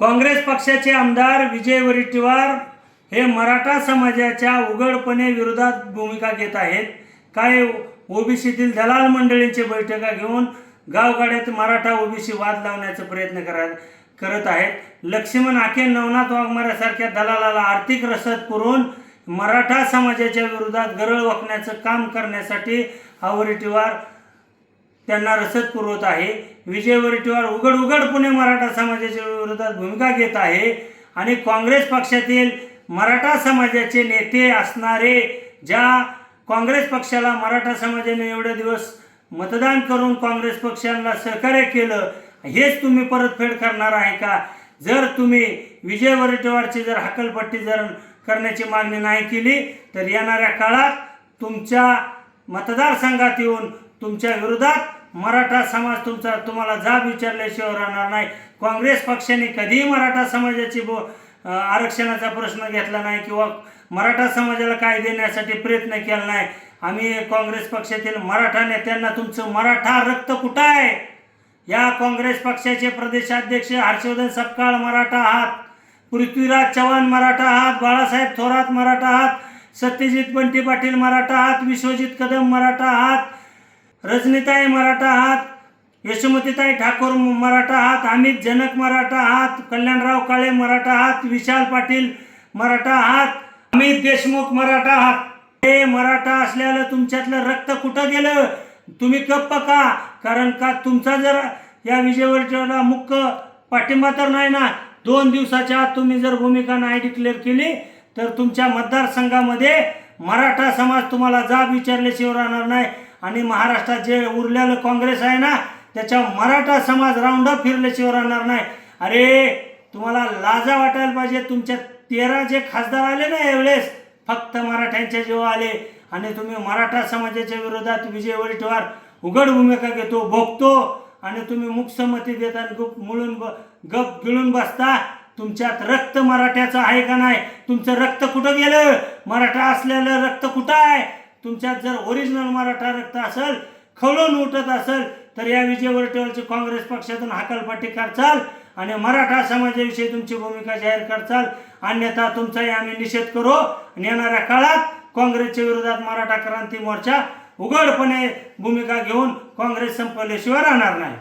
काँग्रेस पक्षाचे आमदार विजय वडेट्टीवार हे मराठा समाजाच्या उघडपणे विरोधात भूमिका घेत आहेत। काय ओबीसीतील दलाल मंडळींची बैठका घेऊन गावगाड्यात मराठा ओबीसी वाद लावण्याचा प्रयत्न करत आहेत। लक्ष्मण आखे, नवनाथ वाघमाऱ्यासारख्या दलालाला आर्थिक रसद पुरवून मराठा समाजाच्या विरोधात गरळ वाकण्याचं काम करण्यासाठी हा वडेट्टीवार त्यांना रसद पुरवत आहे। विजय वडेट्टीवार उघडपणे मराठा समाजाच्या विरोधात भूमिका घेत आहे आणि काँग्रेस पक्षातील मराठा समाजाचे नेते असणारे, ज्या काँग्रेस पक्षाला मराठा समाजाने एवढे दिवस मतदान करून काँग्रेस पक्षाला सहकार्य केलं, हेच तुम्ही परतफेड करणार आहे का? जर तुम्ही विजय वडेट्टीवारची जर हकलपट्टी जर करण्याची मागणी नाही केली तर येणाऱ्या काळात तुमच्या मतदारसंघात येऊन तुमच्या विरोधात मराठा समाज तुम्हाला जाब विचारल्याशिवाय राहणार नाही। काँग्रेस पक्षाने कधीही मराठा समाजाची आरक्षणाचा प्रश्न घेतला नाही किंवा मराठा समाजाला काय देण्यासाठी प्रयत्न केला नाही। आम्ही काँग्रेस पक्षातील मराठा नेत्यांना तुमचं मराठा रक्त कुठं आहे? या काँग्रेस पक्षाचे प्रदेशाध्यक्ष हर्षवर्धन सपकाळ मराठा आहात, पृथ्वीराज चव्हाण मराठा आहात, बाळासाहेब थोरात मराठा आहात, सत्यजित बंटी पाटील मराठा आहात, विश्वजित कदम मराठा आहात, रजनीताई मराठा आहात, यशोमतीताई ठाकूर मराठा आहात, अमित जनक मराठा आहात, कल्याणराव काळे मराठा आहात, विशाल पाटील मराठा आहात, अमित देशमुख मराठा आहात। हे मराठा असल्याला तुमच्यातलं रक्त कुठं गेलं? तुम्ही गप्प का? कारण का तुमचा जर या विजय वडेट्टीवारला मुख्य पाठिंबा तर नाही ना। 2 दिवसाच्या आत तुम्ही जर भूमिका नाही डिक्लेअर केली तर तुमच्या मतदारसंघामध्ये मराठा समाज तुम्हाला जाब विचारल्याशिवाय राहणार नाही आणि महाराष्ट्रात जे उरलेलं काँग्रेस आहे ना, त्याच्या मराठा समाज राऊंड अप फिरल्याशिवाय राहणार नाही। अरे तुम्हाला लाजा वाटायला पाहिजे। तुमच्या 13 जे खासदार आले ना यावेळेस फक्त मराठ्यांच्या जेव्हा आले आणि तुम्ही मराठा समाजाच्या विरोधात विजय वडेट्टीवार उघड भूमिका घेतो, भोगतो आणि तुम्ही मुकसंमती देता, गप गिळून बसता। तुमच्यात रक्त मराठ्याचं आहे का नाही? तुमचं रक्त कुठं गेलं? मराठा असलेलं रक्त कुठं आहे? तुमच्यात जर ओरिजिनल मराठा रक्त असेल, खवळून उठत असेल तर या विजय वडेट्टीवारची काँग्रेस पक्षातून हकालपट्टी करचाल आणि मराठा समाजाविषयी तुमची भूमिका जाहीर करचाल, अन्यथा तुमचाही आम्ही निषेध करू आणि येणाऱ्या काळात काँग्रेसच्या विरोधात मराठा क्रांती मोर्चा उघडपणे भूमिका घेऊन काँग्रेस संपवल्याशिवाय राहणार नाही।